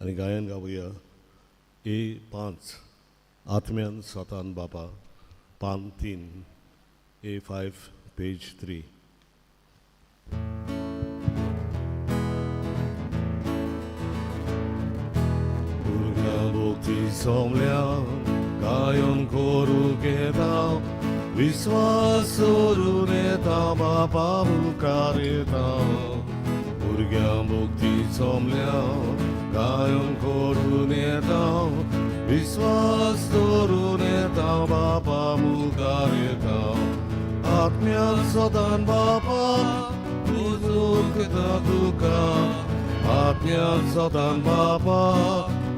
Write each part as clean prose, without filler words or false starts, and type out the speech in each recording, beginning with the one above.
आणि गायन गावूया A5 आत्म्यान स्वतान बापा पान 3 A5 पेज 3. भुरग्यां भोगती सोमल्यान गायन करूंक येता विश्वास दवरून येता बापा मुखार येता भुरग्यां भोगती सोमल्यान गायन करून येता विश्वास दवरून येता बापा मुखार येता आत्म्यान सदान बापा पुजूंक येता तुका आत्म्यान सदान बापा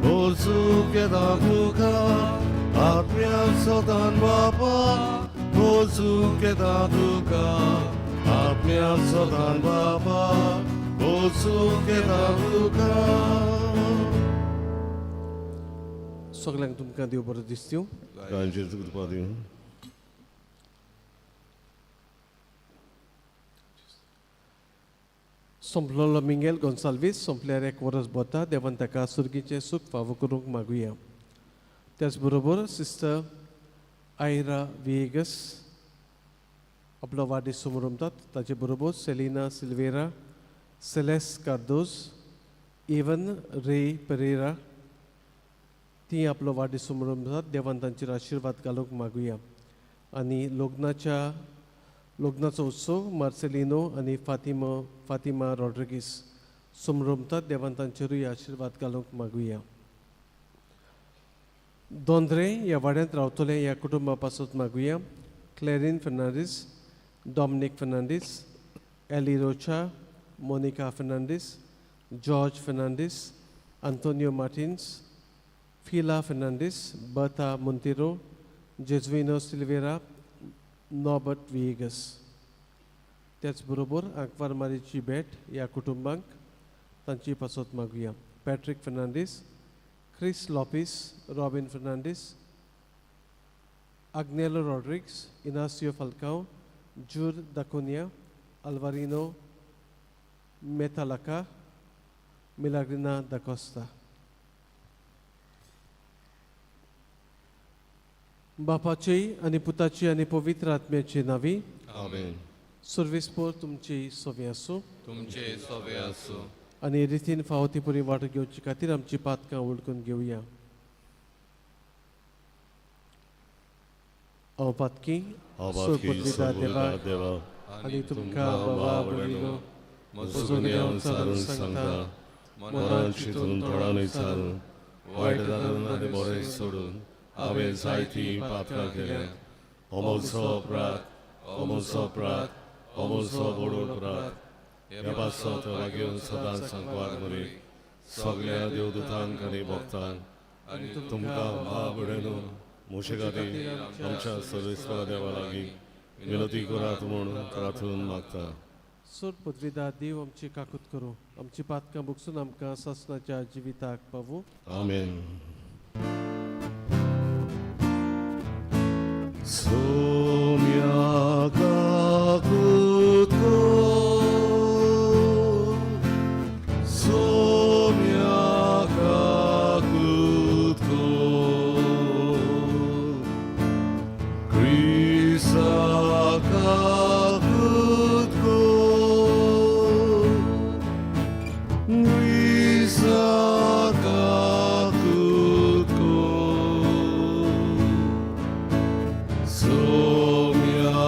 पुजूंक येता तुका आत्म्यान सदान बापा पुजूंक येता तुका आत्म्यान सदान बापा पुजूंक येता तुका. सगळ्यांक तुमकां देव बरो दीस दिवं. गांजेर कृपा दिवं. संपलोलो मिंगेल गोन्साल्वीस संपल्यार एक वर्स भोंवता देवान ताका सुर्गीचें सूख फावो करूंक मागुया. त्याच बरोबर सिस्टर आयरा विएगस आपलो वाडदीस मनयतात. ताचे बरोबर सेलिना सिल्वेरा सेलेस कार्दोज इवन रे पेरेरा ती आपलो वाडदीस मनयतात. देवान तांचेर आशिर्वाद घालूंक मागुया. आनी लग्नाचो उत्सव मार्सेलिनो आनी फातिमा रॉड्रिगीस समरमतात. देवान तांचेरूय आशिर्वाद घालूंक मागुया. दोंद्रे ह्या वाड्यांत रावतले ह्या कुटुंबा पासून मागुया. क्लेरीन फर्नांडीस डॉमिनिक फर्नांडीस एली रोचा मोनिका फर्नांडीस जॉर्ज फर्नांडीस आंतोनियो मार्टिन्स फिला फर्नांडीस बर्ता मोंटेरो जेजुइनो सिल्वेरा नॉर्बर्ट विएगस. त्याच बरोबर आंकवार मारीची भेट ह्या कुटुंबांक तांची पासत मागुया. पॅट्रिक फर्नांडीस क्रिस लॉपिस रॉबिन फर्नांडीस आग्नेलो रॉड्रिग्स इनासियो फाल्काओ जूर दाकोनिया अल्वारिनो मेतालाका मिलाग्रिना दाकोस्ता. बापाची आनी पुताची आनी पवित्र आत्म्याची नावी आमेन. सर्विस्पोर तुमची सोवी आसूं. तुमचे सोवे आसूं. आनी रितीन फावो ती बरी वाट घेवचे खातीर आमची पातकां वळखून घेवया. हांव पातकी देवा आनी तुमकां बाबा बळिनो म्हजो देव चालून सांगता मनान चिंतून तोंडान विचारून वायट जातून आनी बरें सोडून हांवें जायतीं पातकां केल्या. अमोलसो अपराध अमोलसो अपराध अमोलसो बडो अपराध ह्या पासत वागेवन सदांच सांकवार मरी सगळ्या देवदूतांक आनी भक्तांक आनी तुमकां महाबडेनो मुशे खातीर आमच्या सर्वेस्परा देवा लागीं विनती करात म्हूण प्रार्थून मागता. सोर पदवीदार देव आमची काकूत करूं. आमची पातकां बुकसून आमकां ससनाच्या जिविताक पावूं. आमेन. सोम्या काकूत सोम्या काकूत क्रिसा काकूत क्रिसा काकूत सोम्या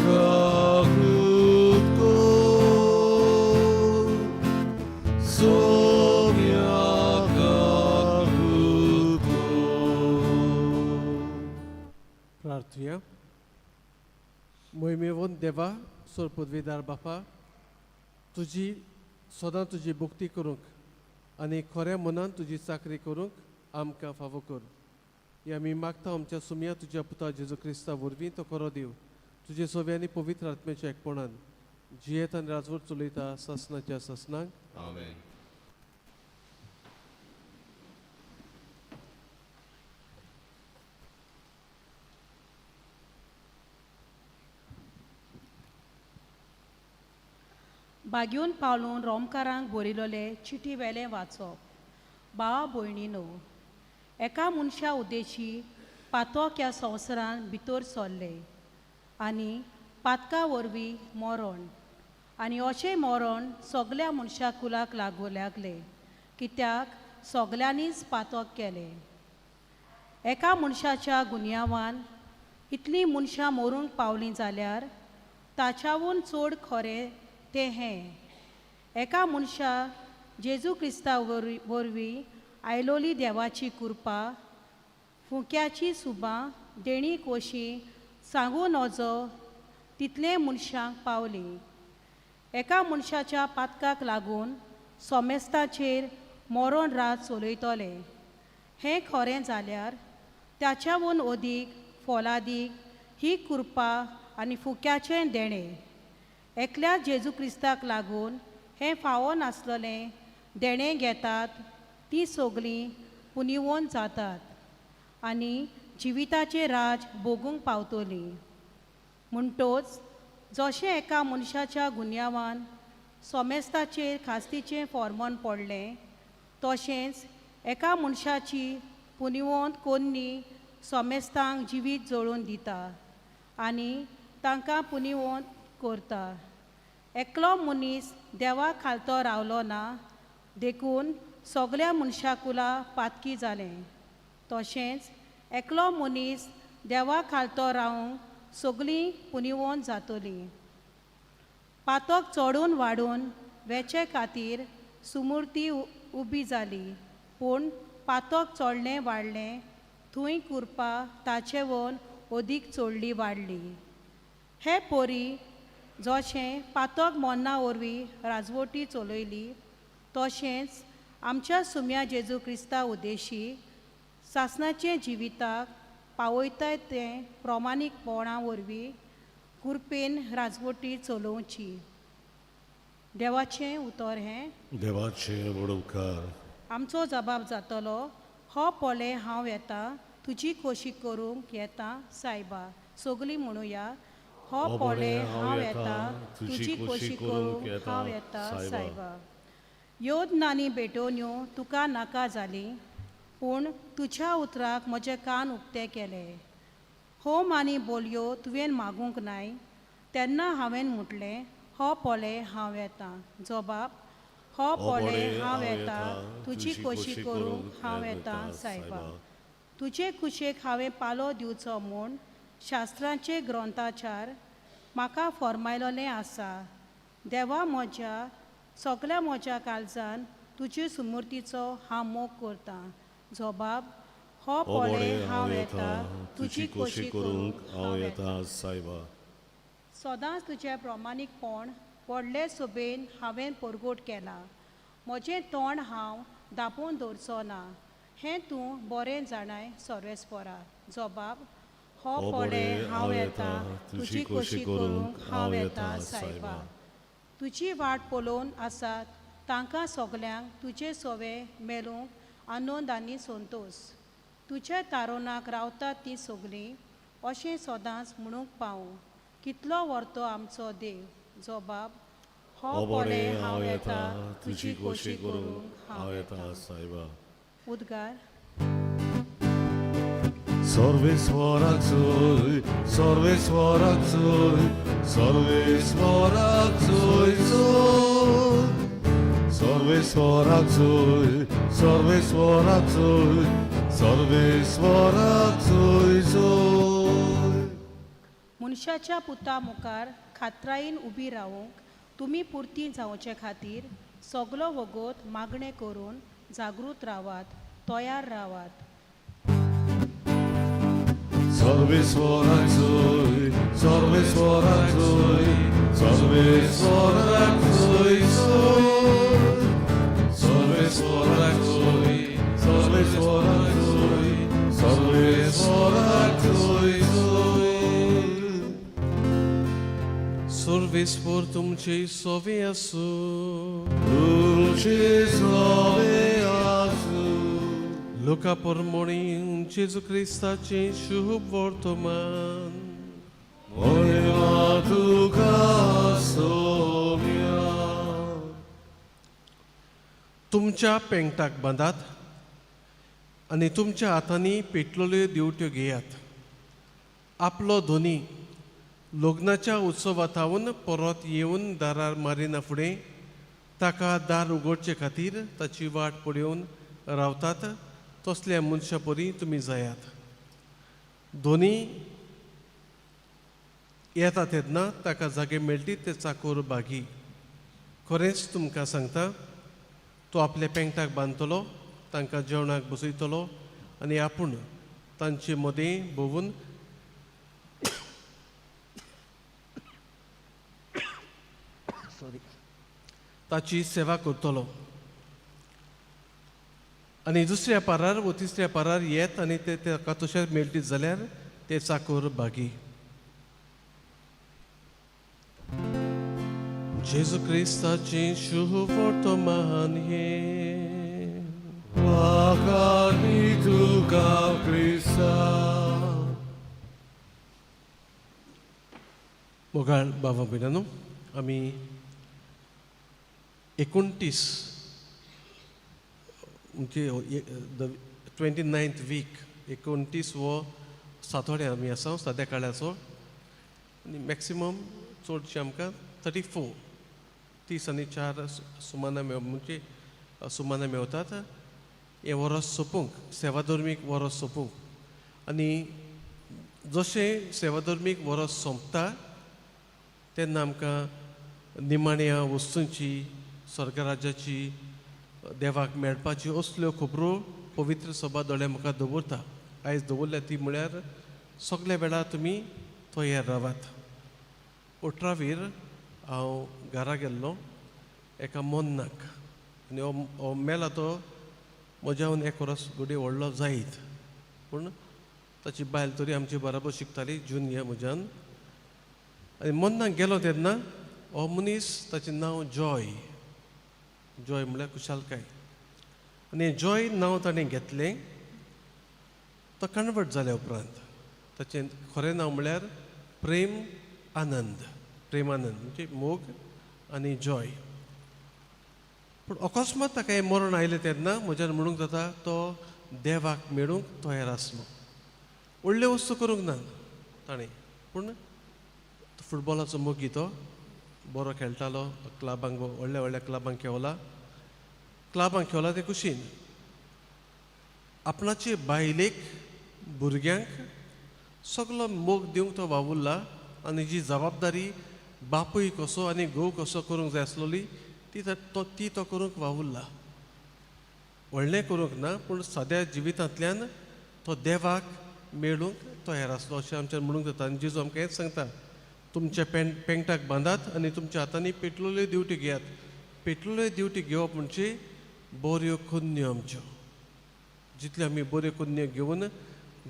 काकूत सोम्या काकूत. प्रार्थुया. मोहिमेवून देवा सोर पदवीदार बापा तुजी सदां तुजी भक्ती करूंक आनी खऱ्या मनान तुजी चाकरी करूंक आमकां फावो कर. या आमी मागता आमच्या सुमया तुज्या पुता जेजू क्रिस्ता वरवीं तो खरो देव तुजे सोव्यांनी पवित्र आत्म्याच्या एकपणान जियेत आनी राजवट चलयता ससनाच्या ससनाक. आमेन. बागेवन पावलून रोमकारांक बरयलोले चिटी वेलें वाचप. भावा भयणीनो, एका मनशा उद्देशी पातक ह्या संवसारान भितर सरले आनी पातका वरवीं मरण आनी अशें मरण सगल्या मनशा कुलाक लागू लागले, कित्याक सगल्यांनीच पातक केले. एका मनशाच्या गुन्यांवान इतलीं मनशां मरूंक पावलीं जाल्यार ताच्याहून चड खरें तें हें, एका मनशा जेजू क्रिस्ता वरवीं आयलोली देवाची कृपा, फुक्याची सुबां देणीक वशी सांगून वचो तितले मनशांक पावली. एका मनशाच्या पातकाक लागून सोमेस्ताचेर मरण रात चलयतले, हें खरें जाल्यार ताच्याहून अदीक फोलादीक ही कृपा आनी फुक्याचें देणें एकल्या जेजू क्रिस्ताक लागून हें फावो नासलेलें देणें घेतात तीं सगळीं पुनिवोन जातात आनी जिविताचें राज भोगूंक पावतलीं. म्हणटोच जशें एका मनशाच्या गुन्यांवान सोमेस्ताचेर खास्तीचें फॉर्मन पडलें, तशेंच एका मनशाची पुनिवोंत कोन्नी सोमेस्तांक जिवीत जळोवन दिता आनी तांकां पुनिवोंत करता. एकलो मनीस देवा खालतो रावलो ना देखून सगल्या मनशा कुला पातकी जालें, तशेंच एकलो मनीस देवा खालतो रावंक सगळीं पुनिवोन जातलीं. पातक चडून वाडून वेचे खातीर सुमूर्ती उबी जाली, पूण पातक चडलें वाडलें थंय कृपा ताचेवन अदीक चडली वाडली. हे पोरी जशें पातक मोन्ना वरवीं राजवटी चलयली, तशेंच आमच्या सुम्या जेजू क्रिस्ता उद्देशी सासणाचें जिविताक पावयताय तें प्रमाणीकपणा वरवीं कृपेन राजवटी चलोवची. देवाचें उतर हें, देवाचे वडोवकार. आमचो जबाब जातलो, हो पोले हांव येता, तुजी खोशी करूंक येता सायबा. सगळीं म्हणुया, हो पोले हांव येता, तुजी खोशी करूंक हांव येता सायबा. योद नानी बेटोन्यो तुका नाका जाली, पूण तुज्या उतराक म्हजे कान उक्ते केले. होम आनी बोलयो तुवें मागूंक नाय, तेन्ना हांवें म्हटलें, हो पोले हांव येता. जबाब, हो पोले हांव येता, तुजी खोशी करूंक हांव येता सायबा. तुजे कुशेक हांवें पालो दिवचो म्हूण शास्त्रांचे ग्रंथाचार म्हाका फॉर्मायलोलें आसा. देवा म्हज्या सगल्या म्हज्या काळजान तुजे सुमूर्तीचो हांव मोग करतां. जबाब, हो पोळे हांव येता, तुजी खोशी करूंक हांव येता सायबा. सदांच तुजें प्रमाणीकपण व्हडले सोबेन हांवें परगोट केला. म्हजें तोंड हांव धांपून दवरचो ना, हें तूं बरें जाणाय सर्वेस्परा. जबाब, हो पोळे हांव येता, तुजी खोशी करूंक हांव येता सायबा. तुजी वाट पळोवन आसात तांकां सगल्यांक तुजे सोवे मेलूंक आनंद आनी संतोश. तुज्या तारुणाक रावतात तीं सगळीं अशें सदांच म्हणूंक पावूं. कितलो व्हरतो आमचो देव. जबाब, हो पोळे हांव येता, तुजी खोशी करूंक हांव येता सायबा. उद्गार. सर्वेस्वराक जोय, सर्वेस्वराक जोय, सर्वेस्वराक जोय जोय. सर्वेस्वराक जोय, सर्वेस्वराक जोय, सर्वेस्वराक जोय जोय. मनशाच्या पुता मुखार खात्रायेन उबी रावूंक तुमी पुर्ती जावचे खातीर सगलो वगोत मागणें करून जागृत रावात, तयार रावात. सर्वेस्वराक जोय, सर्वेस्वराक जोय, सर्वेस्वराक जोय जोय. सर्वेस्वराक जोय, सर्वेस्वराक जोय, सर्वेस्वराक जोय जोय. सर्वेस्वर तुमचे सोवे आसूं. तुमचे सोवे आसूं. Luca pormoni Gesù Cristace शुभ वर्तमान. Moja tuka Saumya. तुमच्या पेंगटाक बांदात. आनी तुमच्या हातांनी पेटलेल्यो दिवट्यो घेयात. आपलो धोनी लग्नाच्या उत्सवातावन परत येवन दारार मारिना फुडें ताका दार उगडचे खातीर ताची वाट पळोवन रावतात तसल्या मनशा परी तुमी जायात. धोनी येता तेन्ना ताका जागे मेळटी ते चाकोर बागी. खरेंच तुमकां सांगता, तो आपल्या पेंगटाक बांदतलो, तांकां जेवणाक बसयतलो आनी आपूण तांचे मदें भोंवून ताची सेवा करतलो. आनी दुसऱ्या पारार व तिसऱ्या पारार येत आनी ते ताका तशें मेळटीत जाल्यार ते चाकोर बागी. जेजू क्रिस्ताचें शुभ वर्तमान हें वाखाणी तुका क्रिस्ता. मोगाळ बाबा भयणानो, आमी 29 म्हणजे 29th वीक 29 वो सातोड्या आमी आसा सद्या काळाचो. आनी मॅक्सिमम चडशे आमकां 34 30 आनी 4 सुमाना म्हणजे सुमाना मेवतात हें वरस सोंपूंक, सेवाधर्मीक वरस सोंपूंक. आनी जशें सेवाधर्मीक वरस सोंपता तेन्ना आमकां निमाण्या वस्तूंची, स्वर्गराज्याची, देवाक मेळपाची असल्यो खबरो पवित्र सभा दोळे मुखार दवरता. आयज दवरल्या ती म्हळ्यार सगल्या वेळार तुमी तयार रावात. 18 हांव घरा गेल्लो एका मोन्नाक आनी हो मेला तो म्हज्याहून 1 वर्स घडये व्हडलो जायत, पूण ताची बायल तरी आमची बराबर शिकताली, जुनियर म्हज्यान. आनी मोन्नाक गेलो तेन्ना हो मनीस, ताचें नांव जॉय. जॉय म्हळ्यार कुशालकाय. आनी जॉय नांव ताणें घेतलें. तो कन्वर्ट जाल्या उपरांत ताचें खरें नांव म्हळ्यार प्रेम आनंद. प्रेमानंद म्हणजे मोग आनी जॉय. पूण अकस्मात ताका हें मरण आयलें तेन्ना म्हज्यान म्हणूंक जाता तो देवाक मेळूंक तयार आसलो. व्हडल्यो वस्तू करूंक ना ताणें, पूण फुटबॉलाचो मोगी तो बरो खेळटालो. क्लबांक व्हडल्या व्हडल्या क्लबांक खेळला ते कुशीन. आपणाचे बायलेक, भुरग्यांक सगलो मोग दिवंक तो वावुरला. आनी जी जबाबदारी बापूय कसो आनी घोव कसो करूंक जाय आसलोली ती तो करूंक वावुरला. व्हडलें करूंक ना, पूण सद्या जिवितांतल्यान तो देवाक मेळूंक तयार आसलो अशें आमच्यान म्हणूंक जाता. आनी जेजू आमकां हेंच सांगता, तुमच्या पेंगटाक बांदात आनी तुमच्या हातांनी पेटलेल्यो दिवटी घेयात. पेटलेल्यो दिवटी घेवप म्हणजे बऱ्यो कन्यो आमच्यो. जितल्यो आमी बऱ्यो कन्यो घेवन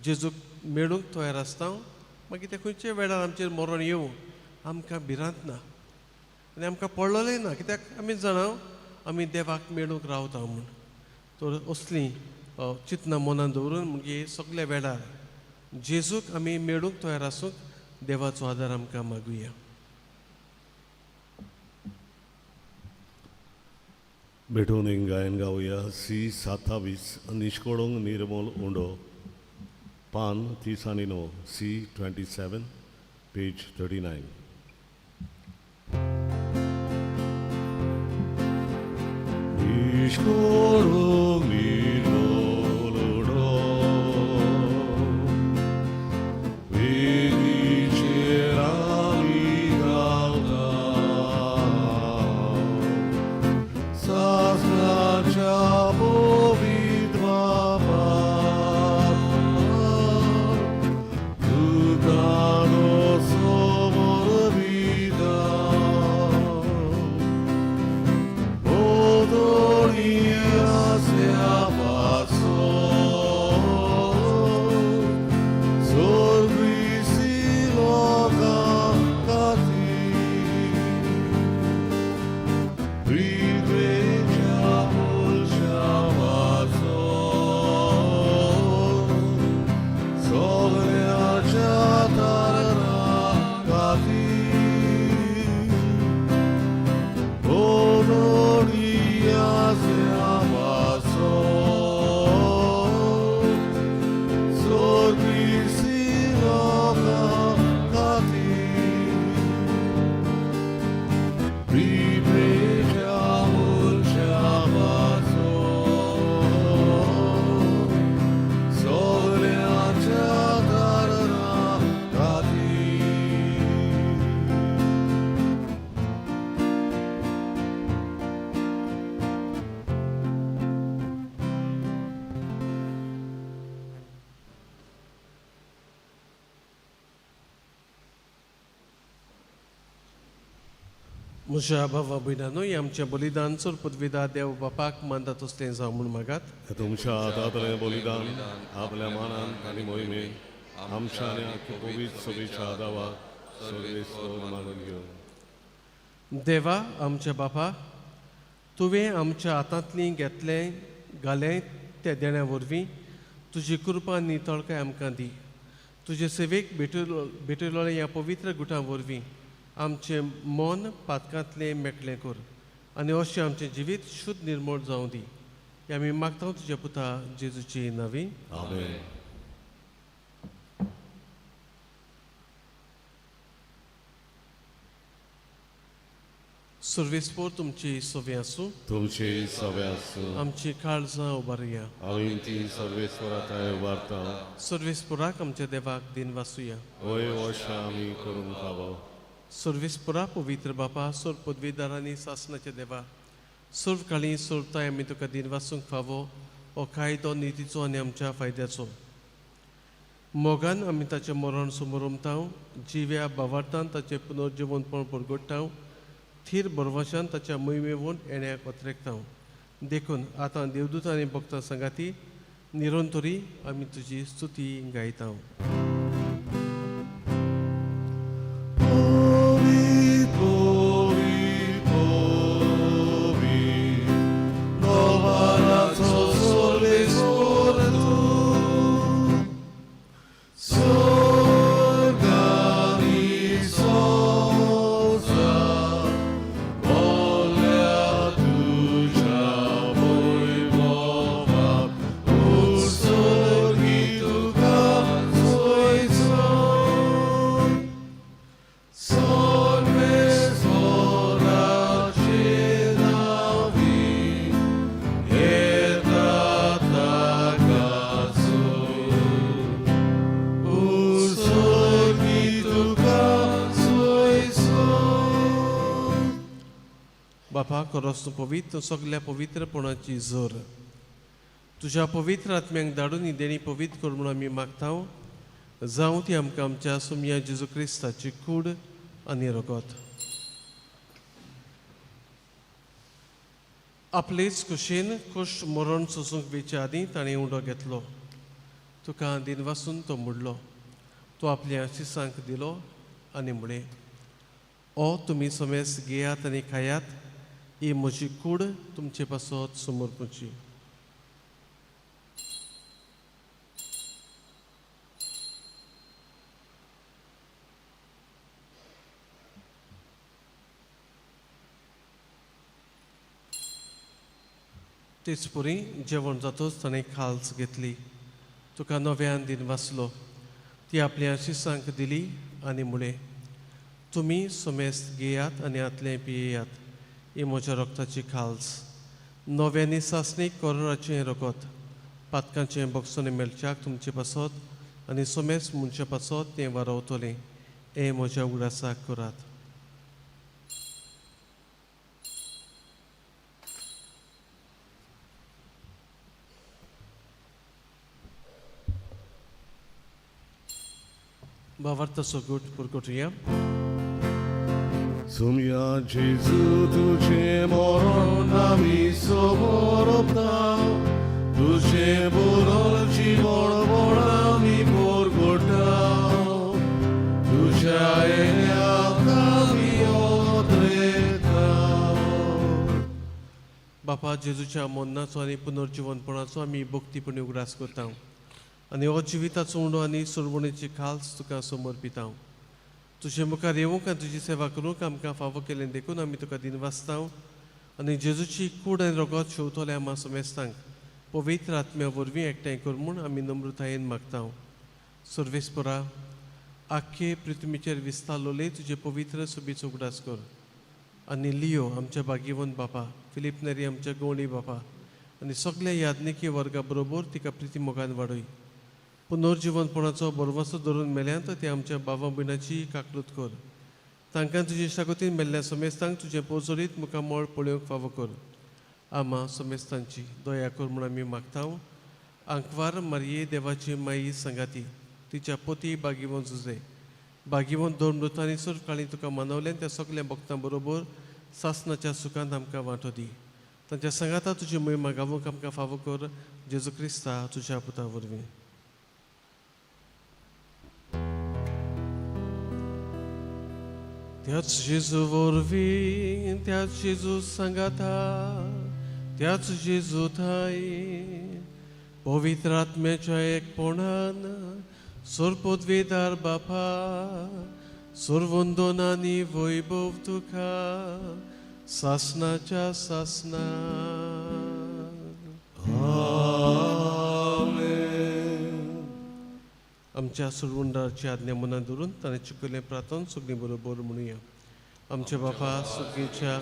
जेजूक मेळूंक तयार आसता, मागीर ते खंयच्याय वेळार आमचेर मरण येवं आमकां भिरांत ना आनी आमकां पडलेलें ना. कित्याक आमी जाणां आमी देवाक मेळूंक रावता म्हूण. तर असलीं चिंतनां मनान दवरून म्हणजे सगल्या वेळार जेजूक आमी मेळूंक तयार आसूंक देवाचो आदार आमकां मागुया. भेटून एक गायन गावया. सी 27 निष्कोडोंग निर्मोल उंडो पान 39 सी 27 पेज 39. निष्कोडोंग निर्मोल उंडो वेगीचेर आमी गावता सासणाच्या पवित्र बापार दुकानो समोर विदा ओदोळी आस्या म्हज्या भावा भयणांनो, हे आमचें बलिदान चड पदवीदार देव बापाक मानतात तसलें जावं म्हूण मागात. तुमच्या हातांतलें बलिदान आपल्या मानान आनी मोहिमेन आमच्या आनी आख्या पवित्र सभेच्या आदावा सर्वेस्वर मागून घेवन. देवा आमच्या बापा, तुवें आमच्या हातांतलीं घेतलें घालें त्या देण्या वरवीं तुजी कृपा नितळकाय आमकां दी. तुजे सेवेक भेटयलोल्या ह्या पवित्र गुटां वरवीं आमचें मन पातकांतलें मेकळें कर आनी अशें आमचें जिवीत शुद्ध निर्मळ जावं दी. हें आमी मागता तुज्या पुता जेजूची नांवी. आमेन. सर्वेस्पोर तुमची सोवी आसूं. तुमची सवय आसूं. आमची काळजां उबारया. आमी ती सर्वेस्वराताय उबारता. सर्वेस्पोराक आमच्या देवाक दिन वासुया. वय वर्षां आमी करूंक फावो. सर्वेस्पोरा पवित्र बापा, सोर पदवीदारांनी सासणाचे देवा, सर्व काळी सोरताय आमी तुका दिन वासूंक फावो हो कायदो नितीचो आनी आमच्या फायद्याचो. मोगान आमी ताचें मरण समोर उमताव, जिव्या भावार्थान ताचें पुनर्जिवनपण परगट्टाव, थीर बरवशान ताच्या मोहिमेवून येण्याक वत्रेकताव. देखून आतां देवदूत आनी भक्तां सांगाती निरंतरी आमी तुजी स्तुती गायताव. बापा, खरोच तूं पवित्र, सगल्या पवित्रपणाची जोर तुज्या पवित्र आत्म्यांक धाडून ही देणी पवित्र कर म्हणून आमी मागताव. जावं ती आमकां आमच्या सुमया जेजू क्रिस्ताची कूड आनी रगत. आपलेच कुशीन कुश्ट मरण सोसूंक वेचे आदीं ताणें उंडो घेतलो. तुका दिन वासून तो मुडलो. तो आपल्या शिसांक दिलो आनी म्हळें, ओ तुमी समेस घेयात आनी खायात, ही म्हजी कूड तुमचे पासत समर्पूची. तेच पुरी जेवण जातोच ताणें खाल्स घेतली. तुका नव्यान दिन वाचलो. ती आपल्या शिसांक दिली आनी म्हळें, तुमी समेस्त घेयात आनी आतलें पियेयात, ही म्हज्या रक्ताची खाल्स. नव्यानी सासणीक कोराचें रगत पातकांचें बगसोने मेलच्याक तुमचे पासत आनी समेस्त मनशा पासत तें वारवतलें. हें म्हज्या उगडासाक करात. भावार्थाचो गुट पुरगटुया. सुमया जेजू तुझे मरण आमी समोर उरताव. तुझे बरोबर जीवनभर आमी परगटाव. तुझ्या येण्याक आमी वत्रेकताव. बापा, जेजूच्या मरणाचो आनी पुनर्जिवनपणाचो आमी भक्तीपणी उगडास करता आनी हो जिविताचो उंडो आनी सुरवणेची खाल्स तुका समर्पिता. तुजे मुखार येवंक आनी तुजी सेवा करूंक आमकां फावो केलें देखून आमी तुका दिन वाचता आनी जेजूची कूड आनी रगत शेवतले आमा समेस्तांक पवित्र आत्म्या वरवीं एकठांय कर म्हूण आमी नम्रतायेन मागता. सर्वेस्परा, आख्खे पृथ्वीचेर विस्तारलोले तुजे पवित्र सुबेचो उगडास कर. आनी लियो आमच्या भाग्यवंत बापा, फिलीप नेरी आमच्या गवळी बापा आनी सगल्या यादनिकी वर्गा बरोबर तिका प्रिती मोगान वाडय. पुनर्जिवनपणाचो बरवसो धरून मेल्यांत ते आमच्या भावा भयणाची काकलूत कर. तांकां तुजे शाकोतीन मेल्ल्या समेस्तांक तुजें पोजोरीत मुखामळ पळोवंक फावो कर. आमा समेस्तांची दया कर म्हूण आमी मागता. आंकवार मारये देवाची माई सांगाती, तिच्या पोती भाग्यवंत जुजे, भाग्यवंत दोन मृतांनी सर्व काळी तुका मानवलें त्या सगल्या भक्तां बरोबर सासनाच्या सुखांत आमकां वांटो दी. तांच्या सांगाता तुजी महिमा गावूंक आमकां फावो कर. जेजू क्रिस्ता तुज्या पुता वरवीं. त्याच जेजू वरवीं, त्याच जेजू सांगाता, त्याच जेजू थंय पवित्र आत्म्याच्या एकपणान सर्वोद्वेदार बापा सर्वंदोन आनी वैभव तुका सासनाच्या सासना. आमच्या सुरवंडाची आज्ञा मनात धरून ताणें चिकले प्रार्थन सगळीं बरोबर म्हणुया. आमच्या बापा सुगीच्या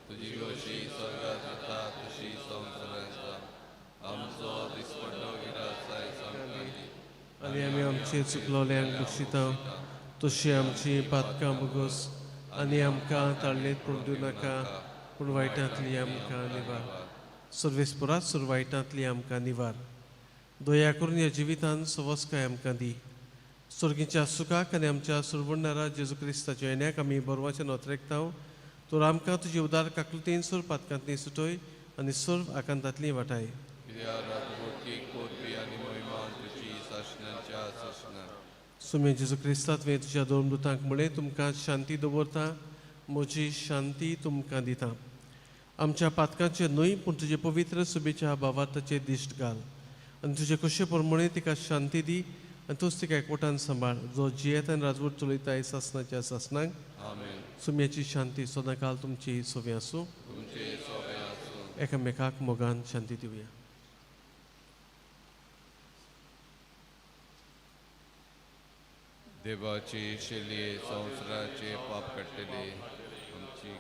तुझी गोशी स्वर्गात जाता तशी संवसारांत जाता. आमचो दिसपडलो गिरासाय आमकां आनी आमी आमचे चुकलोल्यांक बक्षिता तशी आमची पातकां बगोस आनी आमकां ताळणेत पडूं नाका पूण वायटांतली आमकां निवार. सर्वेस्परात सुरवायटांतली आमकां निवार. दया करून ह्या जिवितांत सवस्काय आमकां दी. सर्गीच्या सुखाक आनी आमच्या सुरवणारा जेजू क्रिस्ताच्या येण्याक आमी बरोवचें नोतरेकतांव. तर आमकां तुजी उदार काकुलतेन सुर पातकांतली सुटोय आनी सर्व आकांतांतली वाटाय. कित्याक राजवटी कोरपी आनी महिमा तुजी सासणाच्या सासना. सुमे जेजू क्रिस्ता तुवें तुज्या दोन दुतांक म्हळें तुमकां शांती दवरता, म्हजी शांती तुमकां दिता. आमच्या पातकांचे न्हय पूण तुजे पवित्र सुबेच्या भावार्थाचे दिश्ट घाल आनी तुजे कशे प्रमाणे तिका शांती दी आनी तूंच तिका एकवटान सांबाळ. जो जियेत आनी राजवट चलयताय सासनाच्या सासनाक. आमेन. सुम्याची शांती सदां काल तुमची सोबे आसूं. तुमचे सोबे आसूं. एकामेकाक मोगान शांती दिवया. देवाची शेली संवसाराचे पाप काडटली आमची.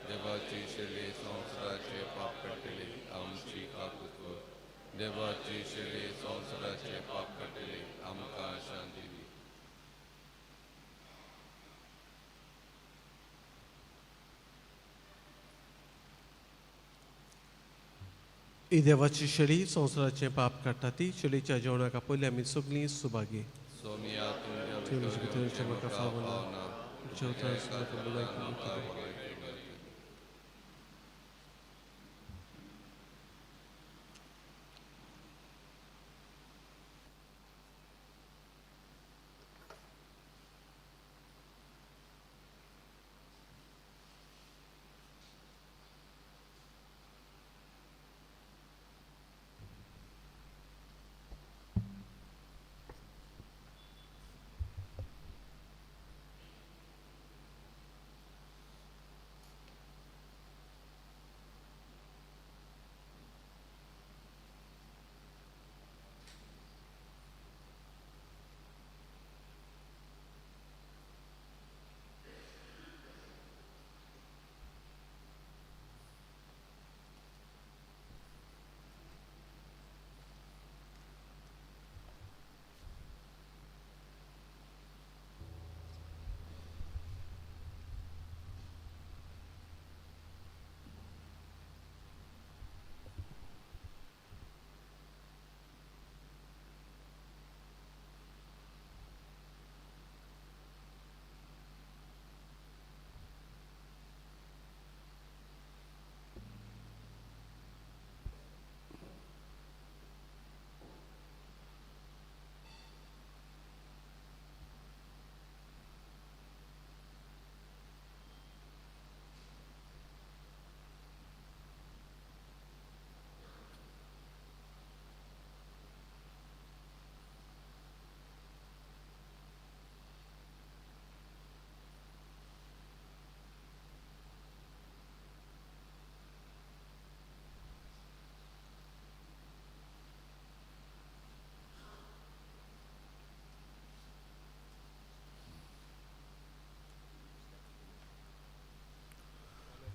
देवाची शेली संवसाराचे पाप काडटली आमची काकूत. देवाची शेली संवसाराचे पाप काडटली आमकां शांती दी. ही देवाची शेळी संवसाराचें पाप काडटा ती शेळीच्या जेवणाक पयलीं आमी सगळीं सुभागी. सोमिया तुमच्या भितरचे म्हाका फावना. जेवता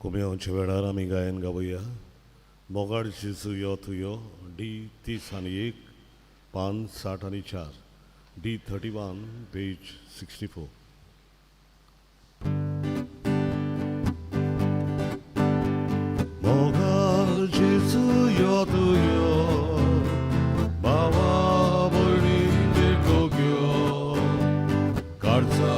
कुमेवच्या वेळार आमी गायन गावया. मोगाड जेजू यो तुयो डी 30 पान 60 आनी 4 D31 पेज 64. मोगाड जेजू यो तुयो बावा भयणी देखो घेयो काळजा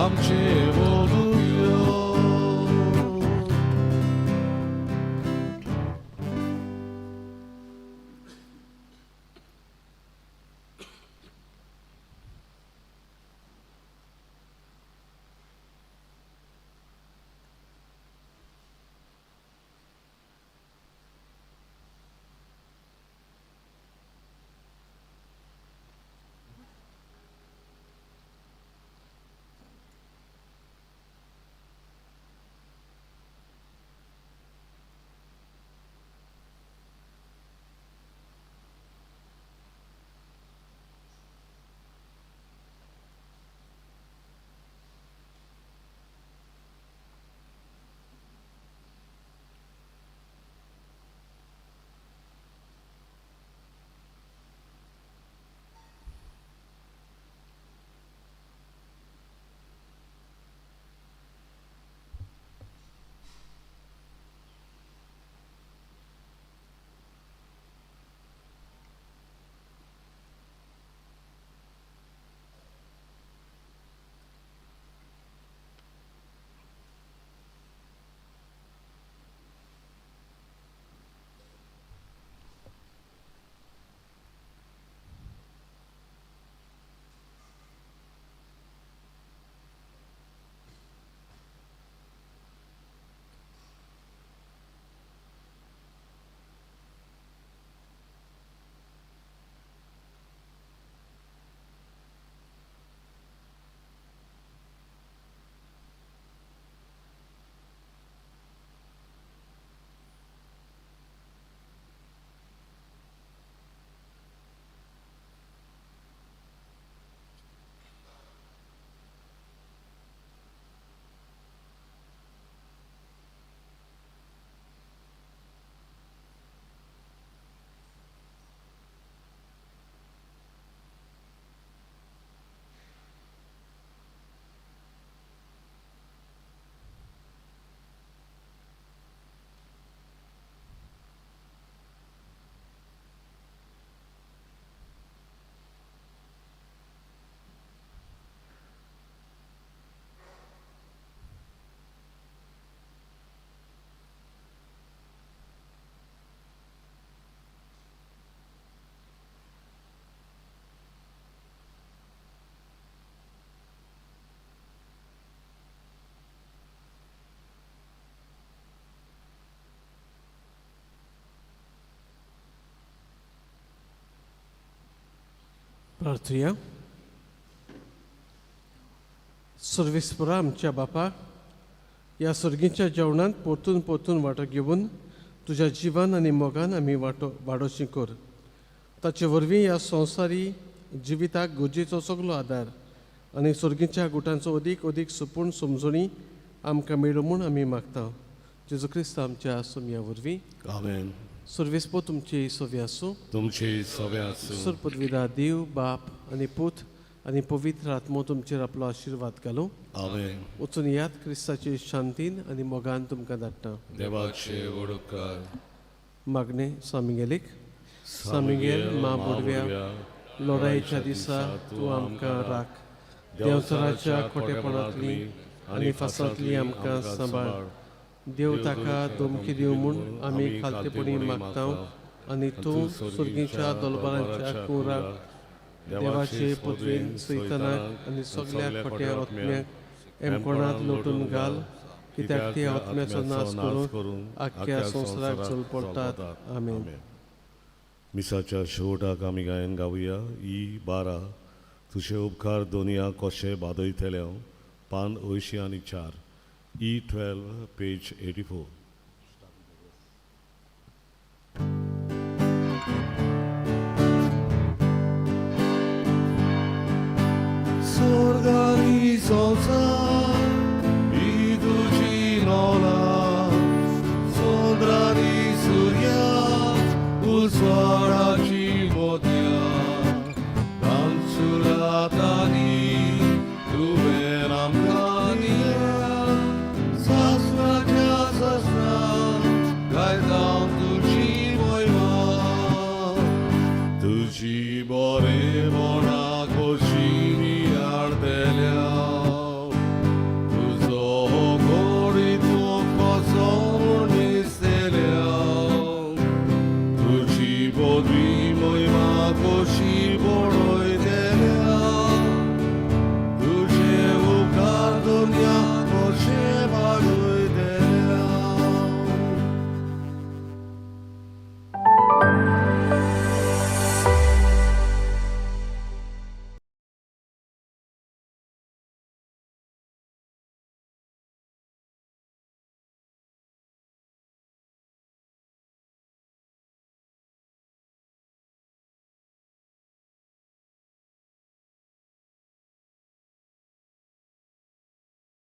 आमचे बोलूया. प्रार्थूया. सर्वेस्परा आमच्या बापा, ह्या सर्गीच्या जेवणांत परतून परतून वांटो घेवन तुज्या जिवान आनी मोगान आमी वाडोवची कर. ताचे वरवीं ह्या संवसारी जिविताक गरजेचो सगलो आदार आनी सर्गीच्या गुटांचो अदीक अदीक सपून समजणी आमकां मेळो म्हूण आमी मागता. जेजू क्रिस्त आमच्या सुमया वरवीं. आमेन. सर्वेस्पो तुमची सवी आसूं. तुमचे सवे आसूं. सर्पदविदा देव बाप आनी पूत आनी पवित्र आत्मो तुमचेर आपलो आशिर्वाद घालूं. आमेन. वचून याद क्रिस्ताचे शांतीन आनी मोगान तुमकां धाडटा. देवाचे वडकार. मागणे सामिगेलीक. सामिगेल महाबुडव्या, लढाईच्या दिसा तूं आमकां राख. देंवचाराच्या खोटेपणांतली आनी फासांतली आमकां सांबाळ. देव ताका धमकी दिवं म्हूण आमी खालतेपणी मागता आनी तूं सुर्गीच्या दोलबारांच्या कुराक देवाचे पदवेन सैतानाक आनी सगळ्या खोट्या आत्म्याक एमकोणांत लोटून घाल, कित्याक ते आत्म्याचो नाश करून आख्ख्या संवसाराक चल पडटात. आमेन. मिसाच्या शेवटाक आमी गायन गावया. E12 तुझे उपकार दोनिया कशे बादयतले. पान 84. E12 page 84.